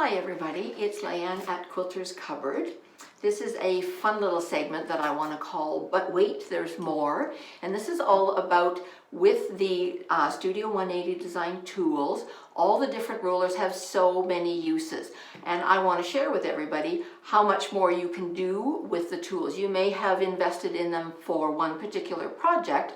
Hi everybody, it's Leanne at Quilter's Cupboard. This is a fun little segment that I want to call But Wait, There's More. And this is all about, with the Studio 180 design tools, all the different rulers have so many uses. And I want to share with everybody how much more you can do with the tools. You may have invested in them for one particular project,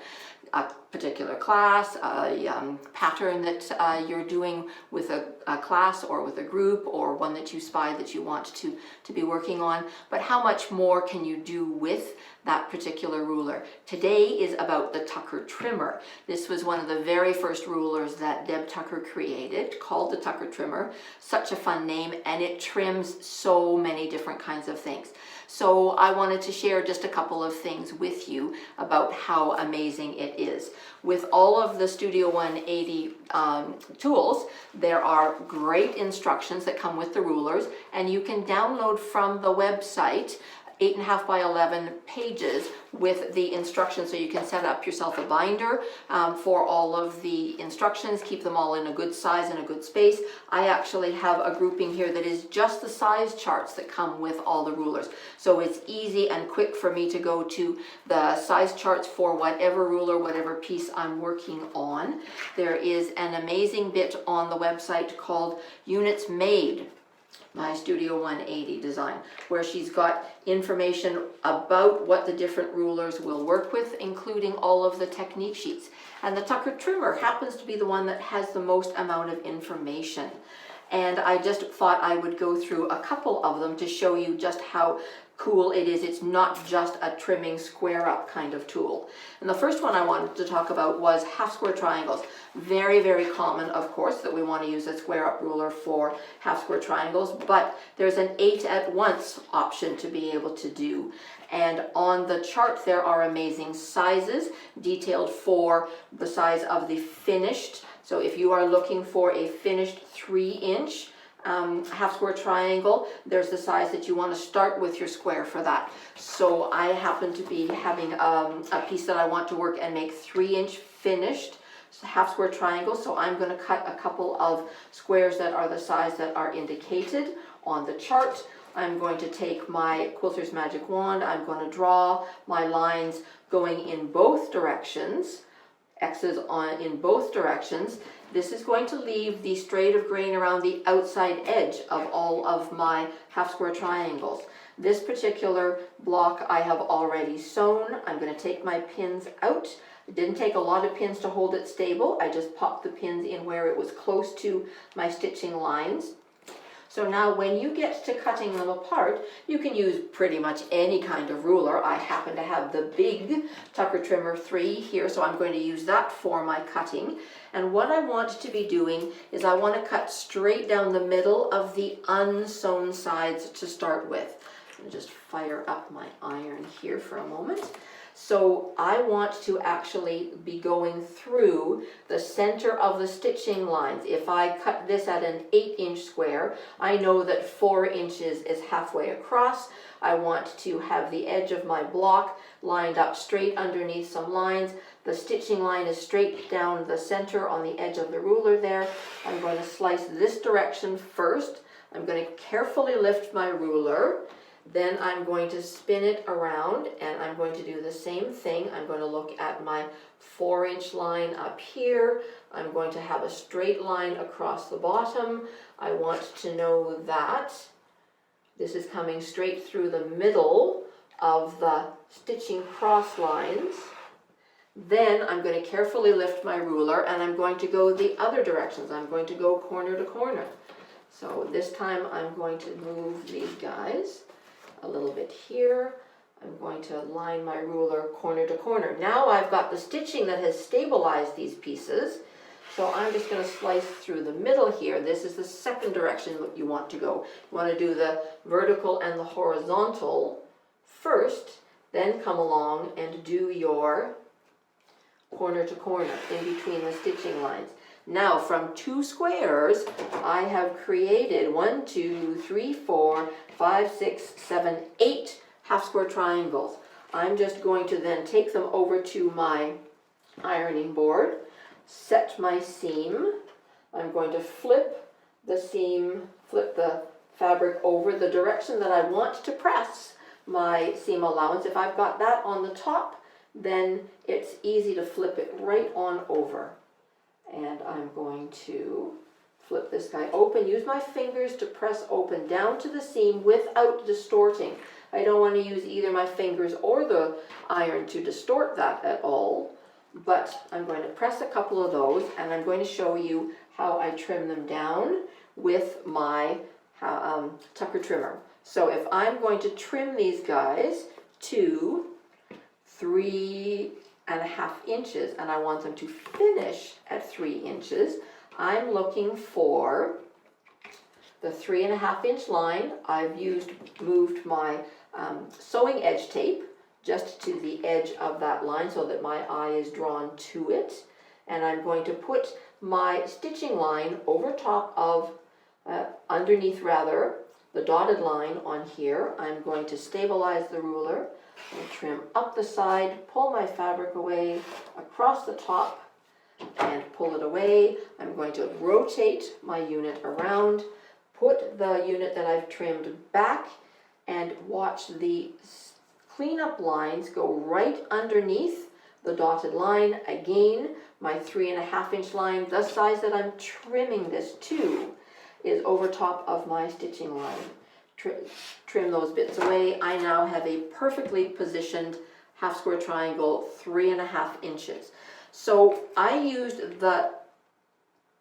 a particular class, a pattern that you're doing with a class or with a group, or one that you spy that you want to be working on. But how much more can you do with that particular ruler? Today is about the Tucker trimmer. This was one of the very first rulers that Deb Tucker created, called the Tucker trimmer. Such a fun name, and it trims so many different kinds of things. So I wanted to share just a couple of things with you about how amazing it is. With all of the Studio 180 tools, there are great instructions that come with the rulers, and you can download from the website 8.5 by 11 pages with the instructions, so you can set up yourself a binder for all of the instructions, keep them all in a good size and a good space. I actually have a grouping here that is just the size charts that come with all the rulers. So it's easy and quick for me to go to the size charts for whatever ruler, whatever piece I'm working on. There is an amazing bit on the website called Units Made, my Studio 180 design, where she's got information about what the different rulers will work with, including all of the technique sheets. And the Tucker trimmer happens to be the one that has the most amount of information. And I just thought I would go through a couple of them to show you just how cool it is. It's not just a trimming square up kind of tool. And the first one I wanted to talk about was half square triangles. Very, very common, of course, that we want to use a square up ruler for half square triangles, but there's an 8 at once option to be able to do. And on the chart there are amazing sizes detailed for the size of the finished. So if you are looking for a finished 3-inch half square triangle, there's the size that you want to start with your square for that. So I happen to be having a piece that I want to work and make 3-inch finished half square triangle. So I'm going to cut a couple of squares that are the size that are indicated on the chart. I'm going to take my Quilter's Magic Wand. I'm going to draw my lines going in both directions, X's in both directions. This is going to leave the straight of grain around the outside edge of all of my half square triangles. This particular block I have already sewn. I'm going to take my pins out. It didn't take a lot of pins to hold it stable. I just popped the pins in where it was close to my stitching lines. So now when you get to cutting them apart, you can use pretty much any kind of ruler. I happen to have the big Tucker Trimmer 3 here, so I'm going to use that for my cutting. And what I want to be doing is I want to cut straight down the middle of the unsewn sides to start with. I'll just fire up my iron here for a moment. So I want to actually be going through the center of the stitching lines. If I cut this at an 8-inch square, I know that 4 inches is halfway across. I want to have the edge of my block lined up straight underneath some lines. The stitching line is straight down the center on the edge of the ruler there. I'm going to slice this direction first. I'm going to carefully lift my ruler. Then I'm going to spin it around, and I'm going to do the same thing. I'm going to look at my 4-inch line up here. I'm going to have a straight line across the bottom. I want to know that this is coming straight through the middle of the stitching cross lines. Then I'm going to carefully lift my ruler, and I'm going to go the other directions. I'm going to go corner to corner. So this time I'm going to move these guys a little bit here. I'm going to line my ruler corner to corner. Now I've got the stitching that has stabilized these pieces, so I'm just going to slice through the middle here. This is the second direction that you want to go. You want to do the vertical and the horizontal first, then come along and do your corner to corner in between the stitching lines. Now from 2 squares, I have created 1, 2, 3, 4, 5, 6, 7, 8 half square triangles. I'm just going to then take them over to my ironing board, set my seam. I'm going to flip the seam flip the fabric over the direction that I want to press my seam allowance. If I've got that on the top, then it's easy to flip it right on over. And I'm going to flip this guy open, use my fingers to press open down to the seam without distorting. I don't want to use either my fingers or the iron to distort that at all, but I'm going to press a couple of those, and I'm going to show you how I trim them down with my tucker trimmer. So if I'm going to trim these guys to 3.5 inches, and I want them to finish at 3 inches, I'm looking for the 3.5 inch line. I've moved my sewing edge tape just to the edge of that line so that my eye is drawn to it. And I'm going to put my stitching line over top of, underneath rather, the dotted line on here. I'm going to stabilize the ruler and trim up the side, pull my fabric away across the top and pull it away. I'm going to rotate my unit around, put the unit that I've trimmed back, and watch the cleanup lines go right underneath the dotted line. Again, my 3.5 inch line, the size that I'm trimming this to, is over top of my stitching line. Trim those bits away. I now have a perfectly positioned half square triangle, 3.5 inches. So I used the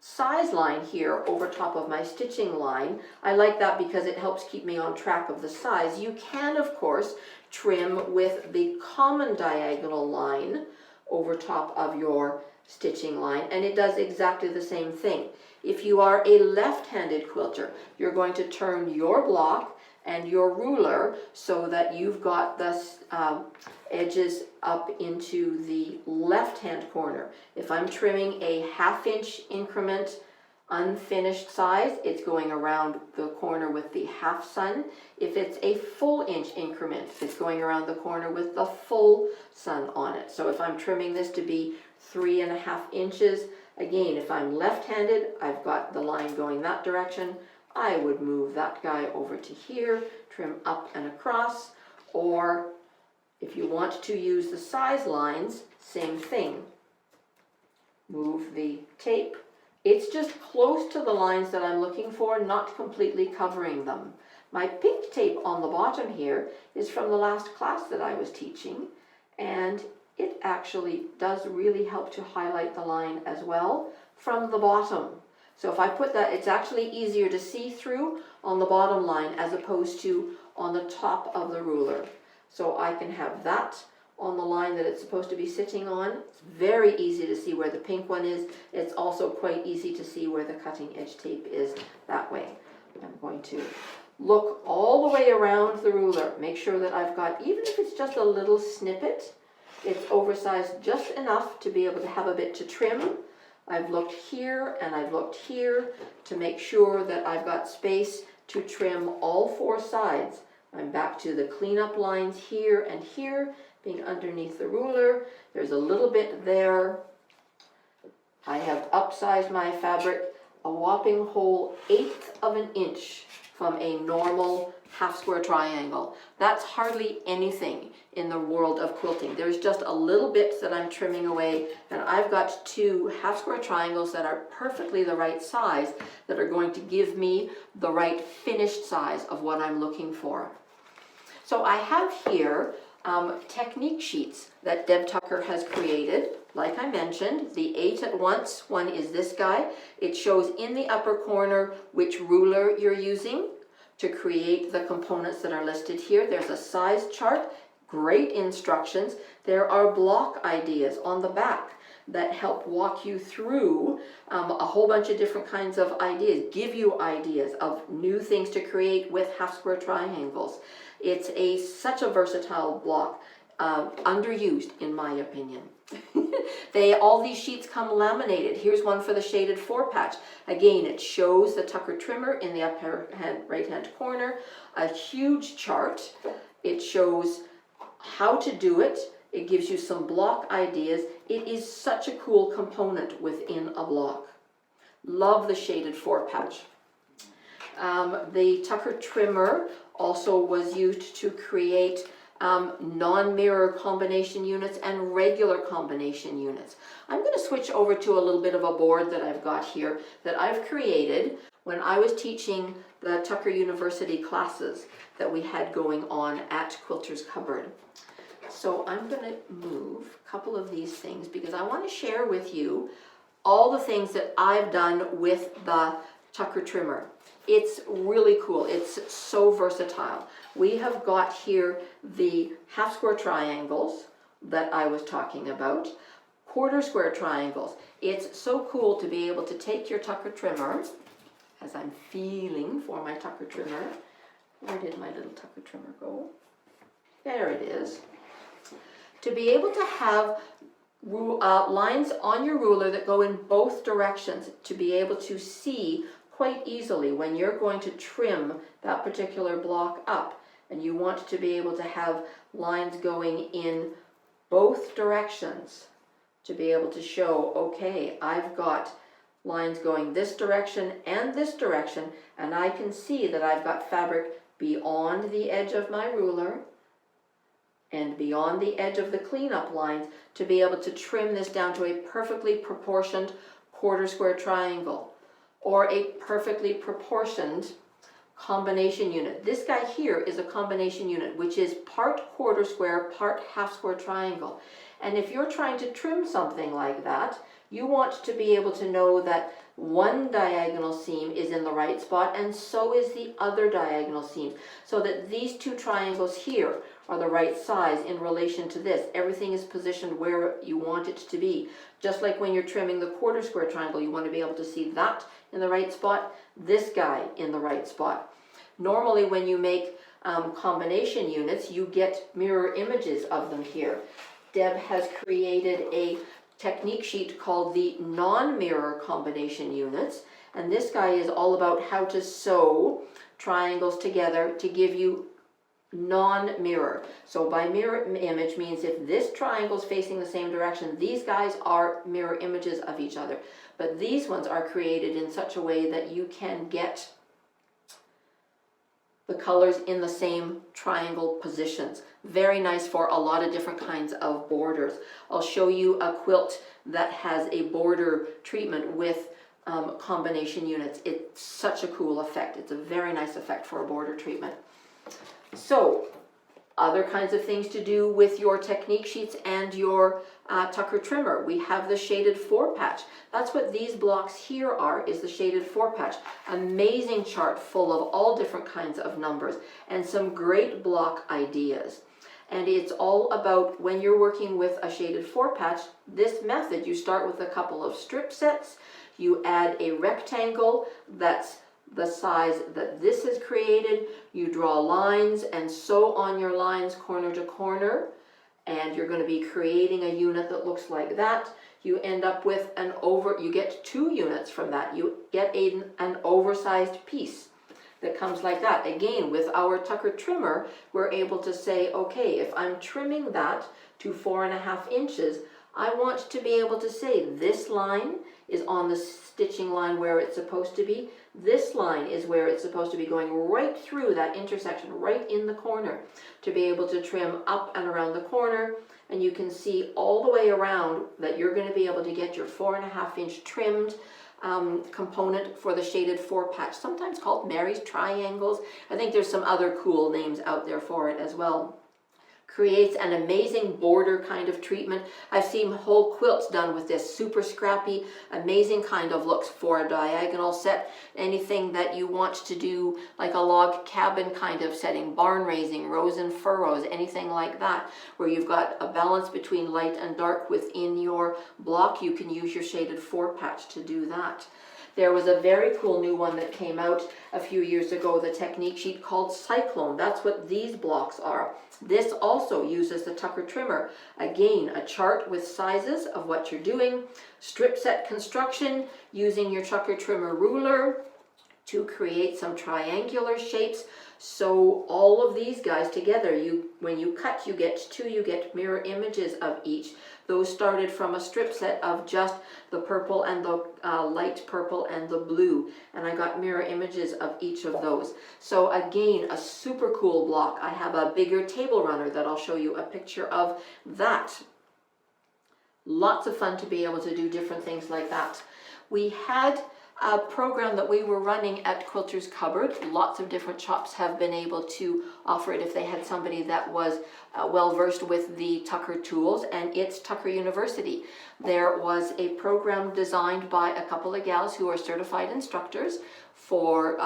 size line here over top of my stitching line. I like that because it helps keep me on track of the size. You can, of course, trim with the common diagonal line over top of your stitching line, and it does exactly the same thing. If you are a left-handed quilter, you're going to turn your block and your ruler so that you've got the edges up into the left-hand corner. If I'm trimming a 1/2 inch increment unfinished size, it's going around the corner with the half sun. If it's a full inch increment, it's going around the corner with the full sun on it. So if I'm trimming this to be 3.5 inches, again, if I'm left-handed, I've got the line going that direction. I would move that guy over to here, trim up and across, or if you want to use the size lines, same thing. Move the tape. It's just close to the lines that I'm looking for, not completely covering them. My pink tape on the bottom here is from the last class that I was teaching, and it actually does really help to highlight the line as well from the bottom. So if I put that, it's actually easier to see through on the bottom line as opposed to on the top of the ruler. So I can have that on the line that it's supposed to be sitting on. It's very easy to see where the pink one is. It's also quite easy to see where the cutting edge tape is that way. I'm going to look all the way around the ruler, make sure that I've got, even if it's just a little snippet, it's oversized just enough to be able to have a bit to trim. I've looked here and I've looked here to make sure that I've got space to trim all 4 sides. I'm back to the cleanup lines here and here, being underneath the ruler. There's a little bit there. I have upsized my fabric a whopping whole 1/8 of an inch from a normal half square triangle. That's hardly anything in the world of quilting. There's just a little bit that I'm trimming away, and I've got 2 half square triangles that are perfectly the right size, that are going to give me the right finished size of what I'm looking for. So I have here technique sheets that Deb Tucker has created. Like I mentioned, the 8 at once one is this guy. It shows in the upper corner which ruler you're using to create the components that are listed here. There's a size chart, great instructions. There are block ideas on the back that help walk you through a whole bunch of different kinds of ideas, give you ideas of new things to create with half square triangles. It's such a versatile block, underused in my opinion. All these sheets come laminated. Here's one for the shaded 4-patch. Again, it shows the tucker trimmer in the upper right hand corner, a huge chart. It shows how to do it. It gives you some block ideas. It is such a cool component within a block. Love the shaded 4-patch. The Tucker trimmer also was used to create non-mirror combination units and regular combination units. I'm going to switch over to a little bit of a board that I've got here that I've created when I was teaching the Tucker University classes that we had going on at Quilter's Cupboard. So I'm going to move a couple of these things because I want to share with you all the things that I've done with the Tucker trimmer. It's really cool. It's so versatile. We have got here the half square triangles that I was talking about, quarter square triangles. It's so cool to be able to take your Tucker trimmer, as I'm feeling for my Tucker trimmer. Where did my little Tucker trimmer go? There it is. To be able to have lines on your ruler that go in both directions, to be able to see quite easily when you're going to trim that particular block up, and you want to be able to have lines going in both directions, to be able to show, okay, I've got lines going this direction and this direction, and I can see that I've got fabric beyond the edge of my ruler and beyond the edge of the cleanup lines, to be able to trim this down to a perfectly proportioned quarter square triangle or a perfectly proportioned combination unit. This guy here is a combination unit, which is part quarter square, part half square triangle. And if you're trying to trim something like that, you want to be able to know that one diagonal seam is in the right spot and so is the other diagonal seam, so that these two triangles here are the right size in relation to this. Everything is positioned where you want it to be. Just like when you're trimming the quarter square triangle, you want to be able to see that in the right spot, this guy in the right spot. Normally when you make combination units, you get mirror images of them here. Deb has created a technique sheet called the non-mirror combination units, and this guy is all about how to sew triangles together to give you non-mirror. So by mirror image means if this triangle is facing the same direction, these guys are mirror images of each other, but these ones are created in such a way that you can get the colors in the same triangle positions. Very nice for a lot of different kinds of borders. I'll show you a quilt that has a border treatment with combination units. It's such a cool effect. It's a very nice effect for a border treatment. So, other kinds of things to do with your technique sheets and your Tucker trimmer. We have the shaded 4-patch. That's what these blocks here are, is the shaded 4-patch. Amazing chart full of all different kinds of numbers and some great block ideas. And it's all about when you're working with a shaded 4-patch, this method, you start with a couple of strip sets, you add a rectangle that's the size that this has created, you draw lines and sew on your lines corner to corner, and you're going to be creating a unit that looks like that. You end up with you get 2 units from that. You get an oversized piece that comes like that. Again, with our Tucker trimmer, we're able to say, okay, if I'm trimming that to 4.5 inches, I want to be able to say this line is on the stitching line where it's supposed to be. This line is where it's supposed to be, going right through that intersection, right in the corner, to be able to trim up and around the corner. And you can see all the way around that you're going to be able to get your 4.5 inch trimmed component for the shaded 4-patch, sometimes called Mary's triangles. I think there's some other cool names out there for it as well. Creates an amazing border kind of treatment. I've seen whole quilts done with this, super scrappy, amazing kind of looks for a diagonal set. Anything that you want to do, like a log cabin kind of setting, barn raising, rows and furrows, anything like that, where you've got a balance between light and dark within your block, you can use your shaded 4-patch to do that. There was a very cool new one that came out a few years ago, the technique sheet called Cyclone. That's what these blocks are. This also uses the Tucker trimmer. Again, a chart with sizes of what you're doing, strip set construction using your Tucker trimmer ruler, to create some triangular shapes. So all of these guys together, when you cut, you get mirror images of each. Those started from a strip set of just the purple and the light purple and the blue, and I got mirror images of each of those. So again, a super cool block. I have a bigger table runner that I'll show you a picture of that. Lots of fun to be able to do different things like that. We had a program that we were running at Quilter's Cupboard. Lots of different shops have been able to offer it if they had somebody that was well versed with the Tucker tools, and it's Tucker University. There was a program designed by a couple of gals who are certified instructors for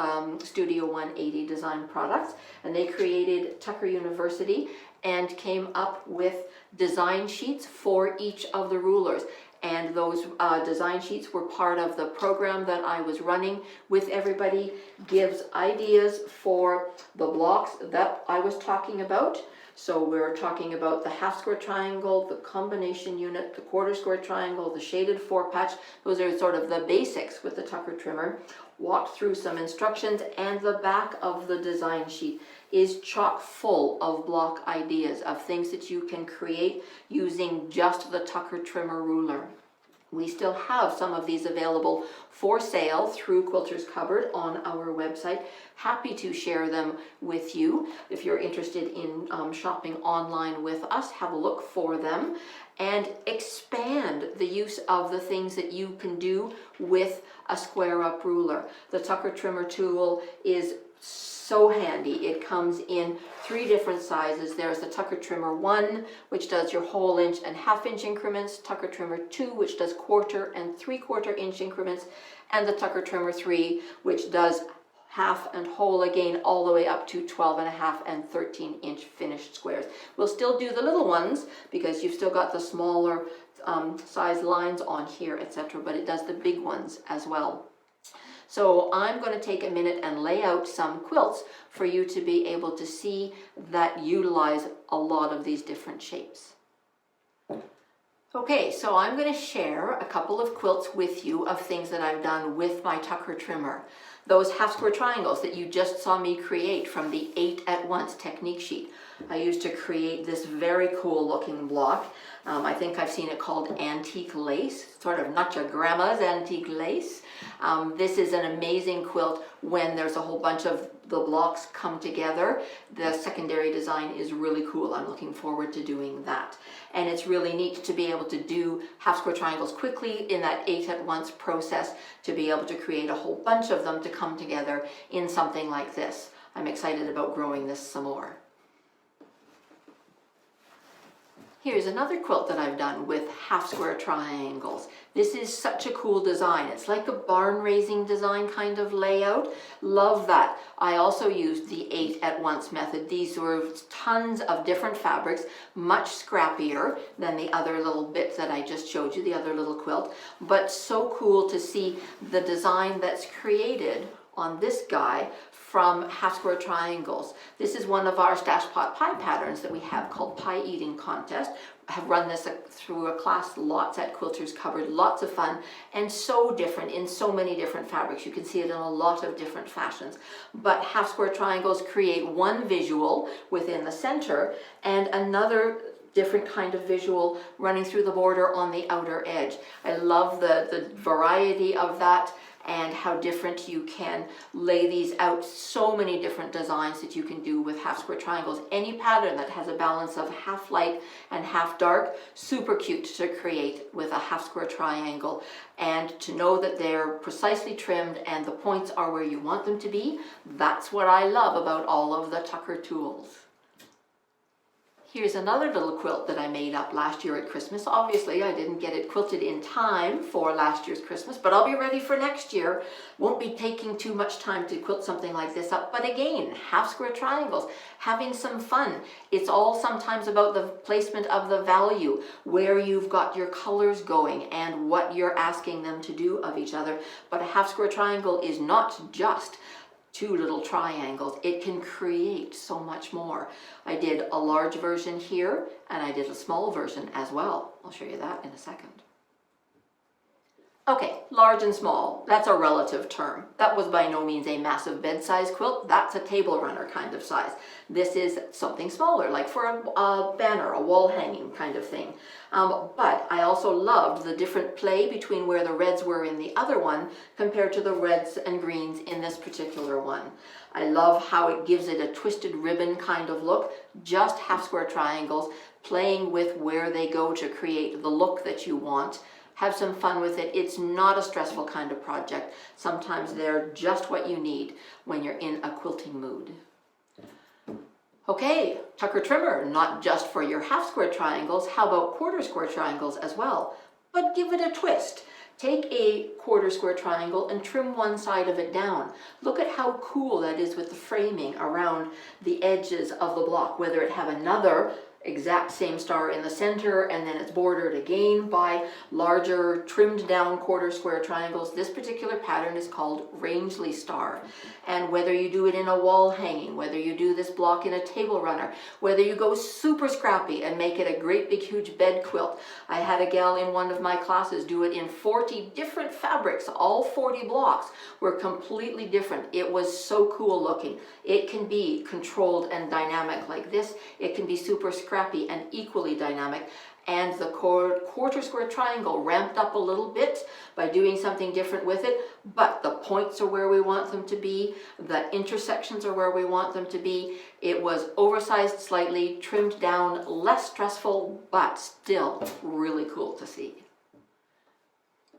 Studio 180 design products, and they created Tucker University and came up with design sheets for each of the rulers. And those design sheets were part of the program that I was running with everybody. Gives ideas for the blocks that I was talking about. So we're talking about the half square triangle, the combination unit, the quarter square triangle, the shaded 4-patch. Those are sort of the basics with the Tucker trimmer. Walked through some instructions, and the back of the design sheet is chock full of block ideas of things that you can create using just the Tucker trimmer ruler. We still have some of these available for sale through Quilter's Cupboard on our website. Happy to share them with you. If you're interested in shopping online with us, have a look for them and expand the use of the things that you can do with a square up ruler. The Tucker trimmer tool is so handy. It comes in 3 different sizes. There's the Tucker Trimmer 1, which does your whole inch and half-inch increments, Tucker Trimmer 2, which does 1/4 and 3/4 inch increments, and the Tucker Trimmer 3, which does half and whole again, all the way up to 12.5 and 13-inch finished squares. We'll still do the little ones because you've still got the smaller size lines on here, etc., but it does the big ones as well. So I'm going to take a minute and lay out some quilts for you to be able to see that utilize a lot of these different shapes. Okay, so I'm going to share a couple of quilts with you of things that I've done with my Tucker trimmer. Those half square triangles that you just saw me create from the 8 at once technique sheet, I used to create this very cool looking block. I think I've seen it called antique lace, sort of not your grandma's antique lace. This is an amazing quilt when there's a whole bunch of the blocks come together. The secondary design is really cool. I'm looking forward to doing that. And it's really neat to be able to do half square triangles quickly in that 8 at once process, to be able to create a whole bunch of them to come together in something like this. I'm excited about growing this some more. Here's another quilt that I've done with half square triangles. This is such a cool design. It's like a barn raising design kind of layout. Love that. I also used the 8 at once method. These were tons of different fabrics, much scrappier than the other little bits that I just showed you, the other little quilt, but so cool to see the design that's created on this guy from half square triangles. This is one of our stash pot pie patterns that we have called Pie Eating Contest. I have run this through a class lots at Quilter's Cupboard, lots of fun, and so different in so many different fabrics. You can see it in a lot of different fashions. But half square triangles create one visual within the center and another different kind of visual running through the border on the outer edge. I love the variety of that and how different you can lay these out. So many different designs that you can do with half square triangles. Any pattern that has a balance of half light and half dark, super cute to create with a half square triangle. And to know that they're precisely trimmed and the points are where you want them to be, that's what I love about all of the Tucker tools. Here's another little quilt that I made up last year at Christmas. Obviously, I didn't get it quilted in time for last year's Christmas, but I'll be ready for next year. Won't be taking too much time to quilt something like this up. But again, half square triangles, having some fun. It's all sometimes about the placement of the value, where you've got your colors going and what you're asking them to do of each other. But a half square triangle is not just 2 little triangles. It can create so much more. I did a large version here and I did a small version as well. I'll show you that in a second. Okay, large and small, that's a relative term. That was by no means a massive bed size quilt, that's a table runner kind of size. This is something smaller, like for a banner, a wall hanging kind of thing. But I also loved the different play between where the reds were in the other one compared to the reds and greens in this particular one. I love how it gives it a twisted ribbon kind of look, just half square triangles, playing with where they go to create the look that you want. Have some fun with it. It's not a stressful kind of project. Sometimes they're just what you need when you're in a quilting mood. Okay, tucker trimmer, not just for your half square triangles, how about quarter square triangles as well? But give it a twist. Take a quarter square triangle and trim one side of it down. Look at how cool that is with the framing around the edges of the block, whether it have another exact same star in the center and then it's bordered again by larger trimmed down quarter square triangles. This particular pattern is called Rangeley Star. And whether you do it in a wall hanging, whether you do this block in a table runner, whether you go super scrappy and make it a great big huge bed quilt. I had a gal in one of my classes do it in 40 different fabrics. All 40 blocks were completely different. It was so cool looking. It can be controlled and dynamic like this. It can be super scrappy and equally dynamic. And the quarter square triangle ramped up a little bit by doing something different with it, but the points are where we want them to be, the intersections are where we want them to be. It was oversized slightly, trimmed down, less stressful, but still really cool to see.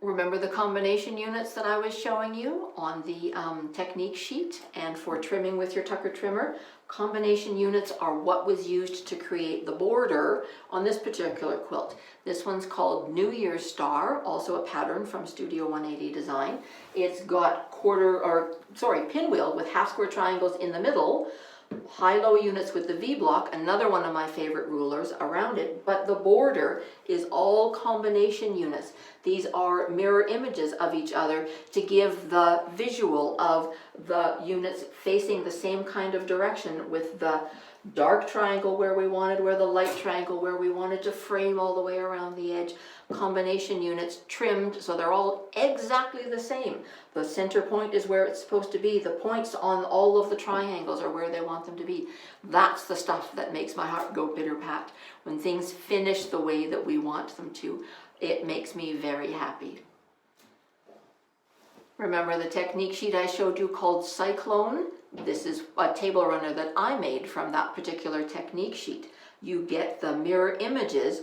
Remember the combination units that I was showing you on the technique sheet, and for trimming with your tucker trimmer? Combination units are what was used to create the border on this particular quilt. This one's called New Year's Star, also a pattern from Studio 180 Design. It's got pinwheel with half square triangles in the middle, high-low units with the V-block, another one of my favorite rulers around it, but the border is all combination units. These are mirror images of each other to give the visual of the units facing the same kind of direction, with the dark triangle where we wanted, where the light triangle where we wanted to frame all the way around the edge. Combination units trimmed so they're all exactly the same. The center point is where it's supposed to be. The points on all of the triangles are where they want them to be. That's the stuff that makes my heart go pitter-pat. When things finish the way that we want them to, it makes me very happy. Remember the technique sheet I showed you called Cyclone? This is a table runner that I made from that particular technique sheet. You get the mirror images,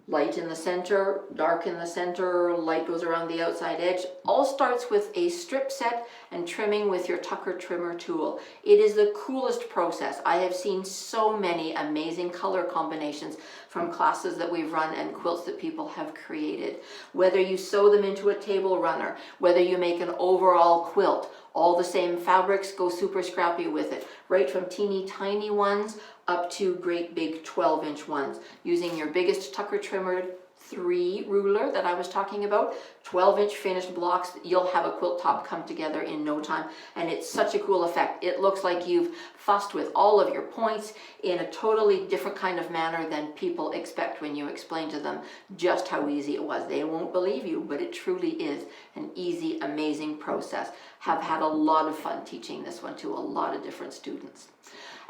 light in the center, dark in the center, light goes around the outside edge. All starts with a strip set and trimming with your tucker trimmer tool. It is the coolest process. I have seen so many amazing color combinations from classes that we've run and quilts that people have created. Whether you sew them into a table runner, whether you make an overall quilt, all the same fabrics, go super scrappy with it. Right from teeny tiny ones up to great big 12-inch ones. Using your biggest tucker trimmer 3 ruler that I was talking about, 12-inch finished blocks, you'll have a quilt top come together in no time, and it's such a cool effect. It looks like you've fussed with all of your points in a totally different kind of manner than people expect when you explain to them just how easy it was. They won't believe you, but it truly is an easy, amazing process. Have had a lot of fun teaching this one to a lot of different students.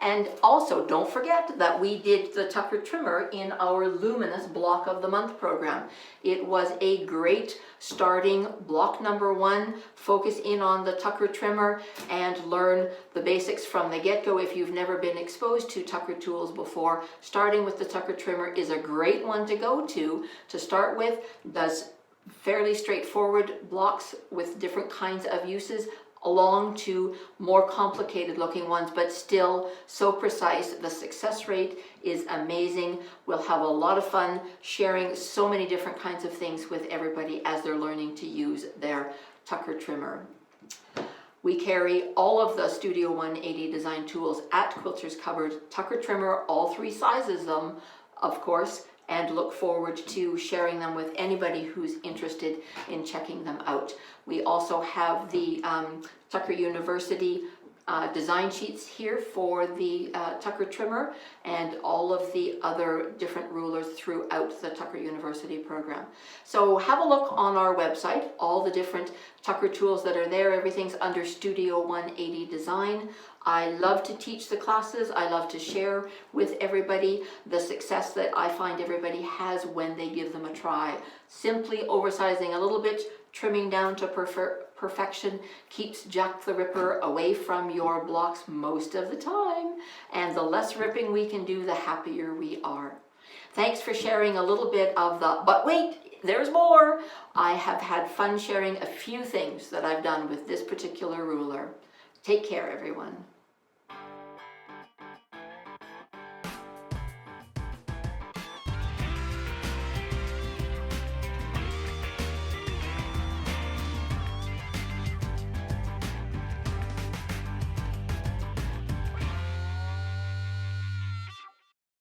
And also, don't forget that we did the tucker trimmer in our Luminous Block of the Month program. It was a great starting block number 1. Focus in on the tucker trimmer and learn the basics from the get-go. If you've never been exposed to tucker tools before, starting with the tucker trimmer is a great one to go to start with. Does fairly straightforward blocks with different kinds of uses, along to more complicated looking ones, but still so precise. The success rate is amazing. We'll have a lot of fun sharing so many different kinds of things with everybody as they're learning to use their tucker trimmer. We carry all of the Studio 180 design tools at Quilter's Cupboard. Tucker trimmer, all 3 sizes of them, of course, and look forward to sharing them with anybody who's interested in checking them out. We also have the Tucker University design sheets here for the Tucker trimmer and all of the other different rulers throughout the Tucker University program. So have a look on our website, all the different Tucker tools that are there. Everything's under Studio 180 Design. I love to teach the classes. I love to share with everybody the success that I find everybody has when they give them a try. Simply oversizing a little bit, trimming down to perfection keeps Jack the Ripper away from your blocks most of the time. And the less ripping we can do, the happier we are. Thanks for sharing a little bit of the, but wait, there's more. I have had fun sharing a few things that I've done with this particular ruler. Take care, everyone.